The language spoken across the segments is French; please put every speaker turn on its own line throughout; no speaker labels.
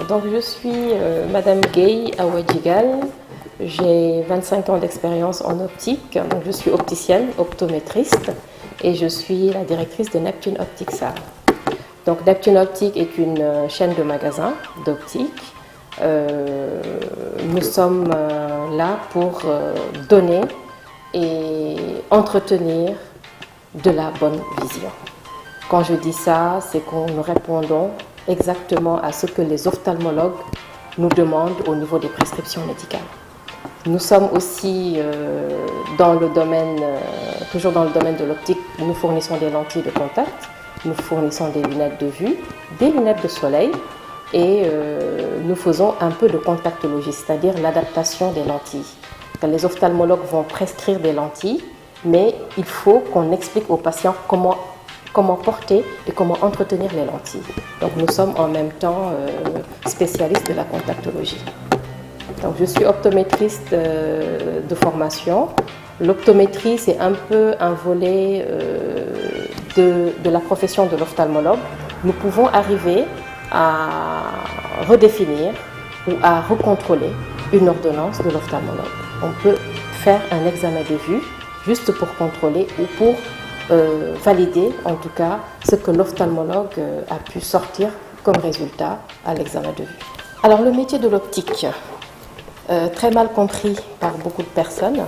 Donc je suis Madame Gay Awadjigal, j'ai 25 ans d'expérience en optique, donc je suis opticienne, optométriste et je suis la directrice de Neptune Optique SAR. Donc Neptune Optique est une chaîne de magasins d'optique. Nous sommes là pour donner et entretenir de la bonne vision. Quand je dis ça, c'est qu'on nous répondons exactement à ce que les ophtalmologues nous demandent au niveau des prescriptions médicales. Nous sommes aussi dans le domaine, toujours dans le domaine de l'optique, nous fournissons des lentilles de contact, nous fournissons des lunettes de vue, des lunettes de soleil et nous faisons un peu de contactologie, c'est-à-dire l'adaptation des lentilles. Quand les ophtalmologues vont prescrire des lentilles, mais il faut qu'on explique aux patients comment porter et comment entretenir les lentilles. Donc nous sommes en même temps spécialistes de la contactologie. Donc je suis optométriste de formation. L'optométrie, c'est un peu un volet de la profession de l'ophtalmologue. Nous pouvons arriver à redéfinir ou à recontrôler une ordonnance de l'ophtalmologue. On peut faire un examen de vue juste pour contrôler ou pour valider en tout cas ce que l'ophtalmologue a pu sortir comme résultat à l'examen de vue. Alors le métier de l'optique, très mal compris par beaucoup de personnes.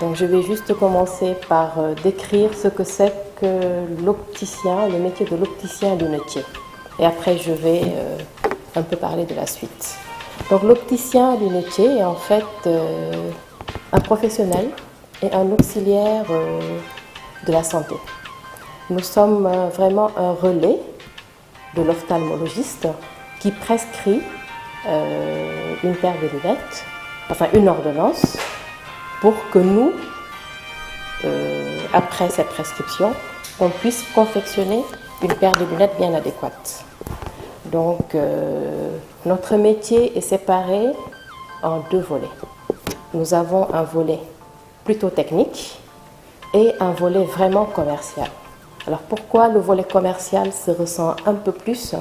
Donc je vais juste commencer par décrire ce que c'est que l'opticien, le métier de l'opticien lunetier. Et après je vais un peu parler de la suite. Donc l'opticien lunetier est en fait un professionnel et un auxiliaire de la santé. Nous sommes vraiment un relais de l'ophtalmologiste qui prescrit une paire de lunettes, enfin une ordonnance, pour que nous, après cette prescription, on puisse confectionner une paire de lunettes bien adéquate. Donc notre métier est séparé en deux volets. Nous avons un volet plutôt technique et un volet vraiment commercial. Alors pourquoi le volet commercial se ressent un peu plus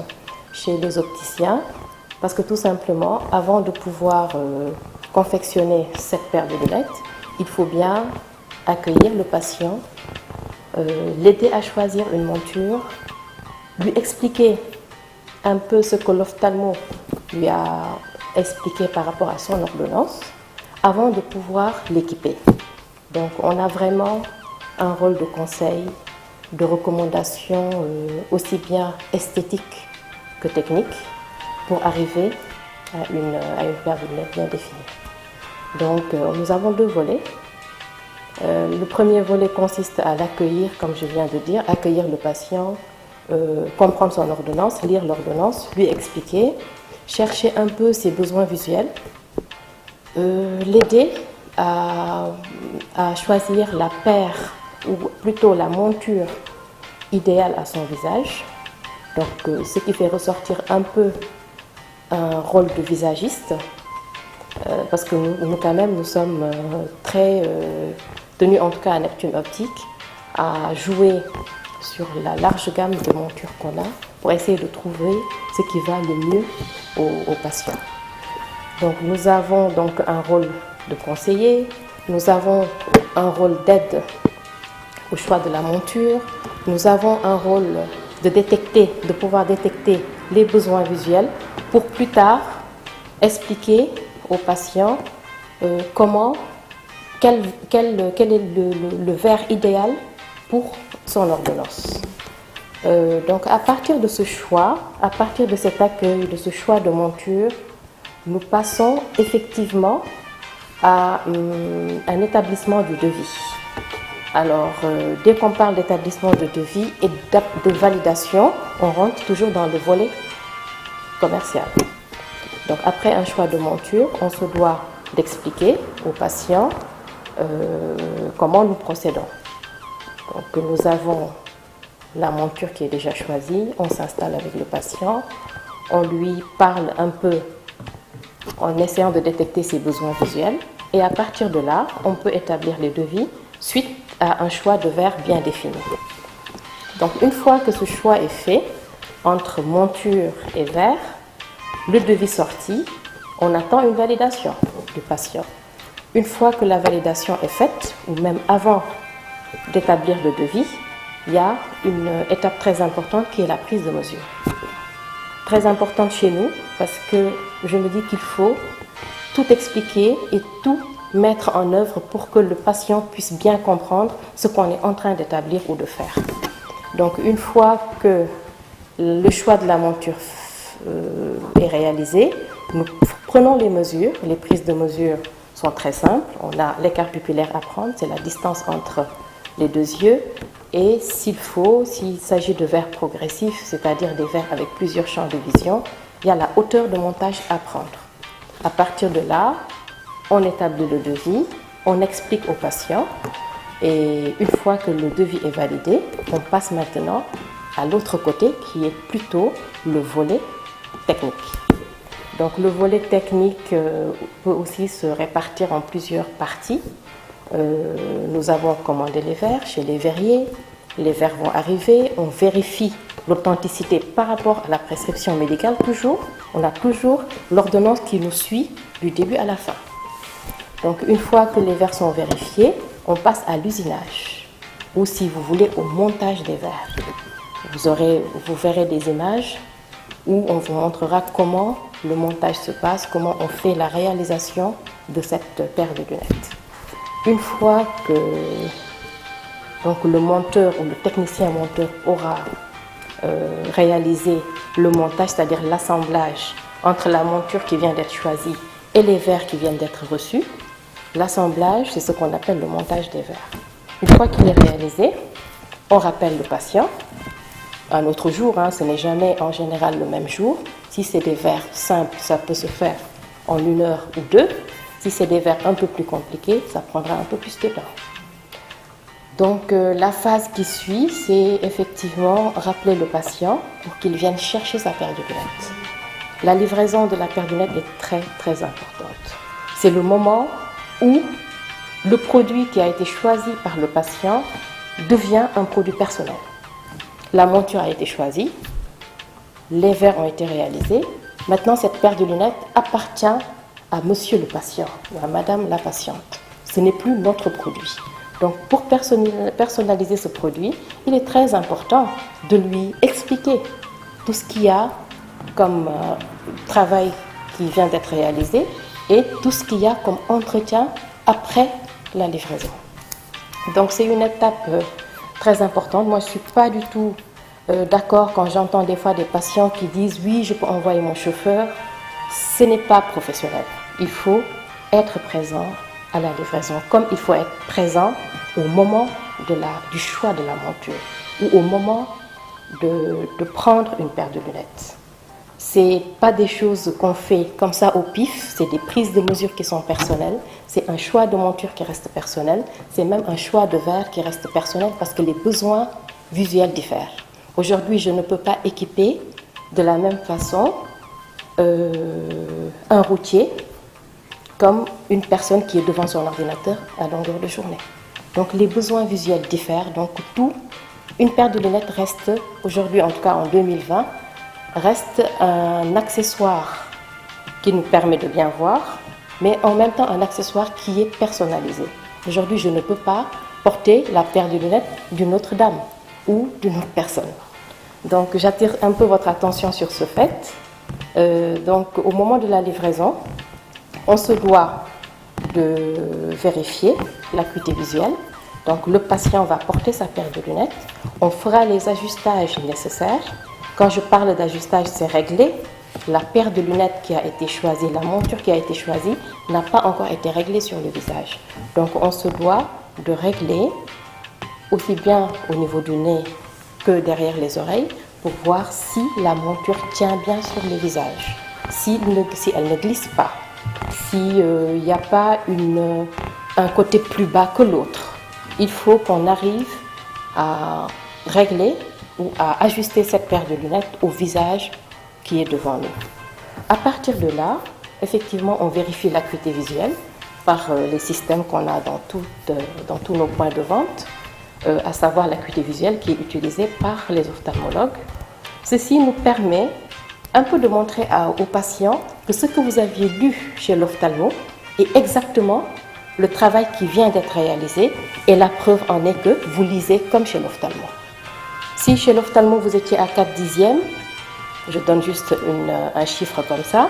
chez les opticiens? Parce que tout simplement, avant de pouvoir confectionner cette paire de lunettes, il faut bien accueillir le patient, l'aider à choisir une monture, lui expliquer un peu ce que l'ophtalmo lui a expliqué par rapport à son ordonnance, avant de pouvoir l'équiper. Donc on a vraiment un rôle de conseil, de recommandation aussi bien esthétique que technique pour arriver à une paire de lunettes bien définie. Donc nous avons deux volets. Le premier volet consiste à l'accueillir, comme je viens de dire, accueillir le patient, comprendre son ordonnance, lire l'ordonnance, lui expliquer, chercher un peu ses besoins visuels, l'aider à choisir la paire ou plutôt la monture idéale à son visage. Donc ce qui fait ressortir un peu un rôle de visagiste, parce que nous quand même nous sommes très tenus, en tout cas à Neptune Optique, à jouer sur la large gamme de montures qu'on a pour essayer de trouver ce qui va le mieux aux patients. Donc nous avons donc un rôle de conseiller, nous avons un rôle d'aide au choix de la monture, nous avons un rôle de pouvoir détecter les besoins visuels pour plus tard expliquer aux patients quel est le verre idéal pour son ordonnance. Donc à partir de ce choix, à partir de cet accueil, de ce choix de monture, nous passons effectivement à un établissement du devis. Alors, dès qu'on parle d'établissement de devis et de validation, on rentre toujours dans le volet commercial. Donc, après un choix de monture, on se doit d'expliquer aux patients comment nous procédons. Donc, nous avons la monture qui est déjà choisie, on s'installe avec le patient, on lui parle un peu en essayant de détecter ses besoins visuels et à partir de là, on peut établir les devis suite à un choix de verre bien défini. Donc une fois que ce choix est fait entre monture et verre, Le devis sorti, on attend une validation du patient. Une fois que la validation est faite, ou même avant d'établir le devis, il y a une étape très importante qui est la prise de mesure. Très importante chez nous parce que je me dis qu'il faut tout expliquer et tout mettre en œuvre pour que le patient puisse bien comprendre ce qu'on est en train d'établir ou de faire. Donc une fois que le choix de la monture est réalisé, nous prenons les mesures. Les prises de mesure sont très simples. On a l'écart pupillaire à prendre, c'est la distance entre les deux yeux. Et s'il faut, s'il s'agit de verres progressifs, c'est-à-dire des verres avec plusieurs champs de vision, il y a la hauteur de montage à prendre. À partir de là, on établit le devis, on explique au patient et une fois que le devis est validé, on passe maintenant à l'autre côté qui est plutôt le volet technique. Donc le volet technique peut aussi se répartir en plusieurs parties. Nous avons commandé les verres chez les verriers, les verres vont arriver, on vérifie l'authenticité par rapport à la prescription médicale toujours. On a toujours l'ordonnance qui nous suit du début à la fin. Donc une fois que les verres sont vérifiés, on passe à l'usinage ou si vous voulez au montage des verres. Vous verrez des images où on vous montrera comment le montage se passe, comment on fait la réalisation de cette paire de lunettes. Une fois que donc, le monteur ou le technicien monteur aura réalisé le montage, c'est-à-dire l'assemblage entre la monture qui vient d'être choisie et les verres qui viennent d'être reçus, l'assemblage, c'est ce qu'on appelle le montage des verres. Une fois qu'il est réalisé, on rappelle le patient un autre jour, ce n'est jamais en général le même jour. Si c'est des verres simples, ça peut se faire en 1 heure ou 2. Si c'est des verres un peu plus compliqués, ça prendra un peu plus de temps. Donc la phase qui suit, c'est effectivement rappeler le patient pour qu'il vienne chercher sa paire de lunettes. La livraison de la paire de lunettes est très très importante. C'est le moment où le produit qui a été choisi par le patient devient un produit personnel. La monture a été choisie, les verres ont été réalisés. Maintenant, cette paire de lunettes appartient à monsieur le patient ou à madame la patiente. Ce n'est plus notre produit. Donc, pour personnaliser ce produit, il est très important de lui expliquer tout ce qu'il y a comme travail qui vient d'être réalisé et tout ce qu'il y a comme entretien après la livraison. Donc, c'est une étape très importante. Moi, je ne suis pas du tout d'accord quand j'entends des fois des patients qui disent « oui, je peux envoyer mon chauffeur ». Ce n'est pas professionnel. Il faut être présent à la livraison, comme il faut être présent au moment du choix de la monture ou au moment de prendre une paire de lunettes. Ce n'est pas des choses qu'on fait comme ça au pif, c'est des prises de mesure qui sont personnelles, c'est un choix de monture qui reste personnel, c'est même un choix de verre qui reste personnel parce que les besoins visuels diffèrent. Aujourd'hui, je ne peux pas équiper de la même façon un routier comme une personne qui est devant son ordinateur à longueur de journée. Donc les besoins visuels diffèrent, donc une paire de lunettes reste, aujourd'hui en tout cas en 2020, reste un accessoire qui nous permet de bien voir, mais en même temps un accessoire qui est personnalisé. Aujourd'hui, je ne peux pas porter la paire de lunettes d'une autre dame ou d'une autre personne. Donc j'attire un peu votre attention sur ce fait. Donc au moment de la livraison, on se doit de vérifier l'acuité visuelle. Donc le patient va porter sa paire de lunettes, on fera les ajustages nécessaires. Quand je parle d'ajustage, c'est réglé. La paire de lunettes qui a été choisie, la monture qui a été choisie, n'a pas encore été réglée sur le visage. Donc on se doit de régler aussi bien au niveau du nez que derrière les oreilles pour voir si la monture tient bien sur le visage, si elle ne glisse pas, s'il n'y a pas un côté plus bas que l'autre. Il faut qu'on arrive à régler ou à ajuster cette paire de lunettes au visage qui est devant nous. À partir de là, effectivement, on vérifie l'acuité visuelle par les systèmes qu'on a dans tous nos points de vente, à savoir l'acuité visuelle qui est utilisée par les ophtalmologues. Ceci nous permet un peu de montrer aux patients que ce que vous aviez lu chez l'ophtalmo est exactement le travail qui vient d'être réalisé, et la preuve en est que vous lisez comme chez l'ophtalmo. Si chez l'ophtalmo vous étiez à 4/10, je donne juste un chiffre comme ça,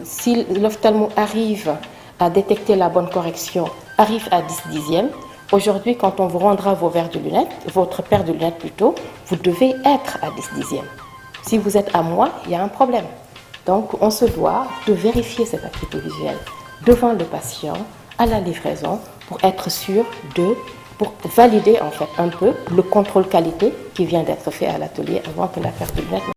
si l'ophtalmo arrive à détecter la bonne correction, arrive à 10/10, aujourd'hui, quand on vous rendra votre paire de lunettes plutôt, vous devez être à 10/10. Si vous êtes à moins, il y a un problème. Donc, on se doit de vérifier cette acuité visuelle devant le patient à la livraison pour être sûr pour valider en fait un peu le contrôle qualité qui vient d'être fait à l'atelier avant que la paire de lunettes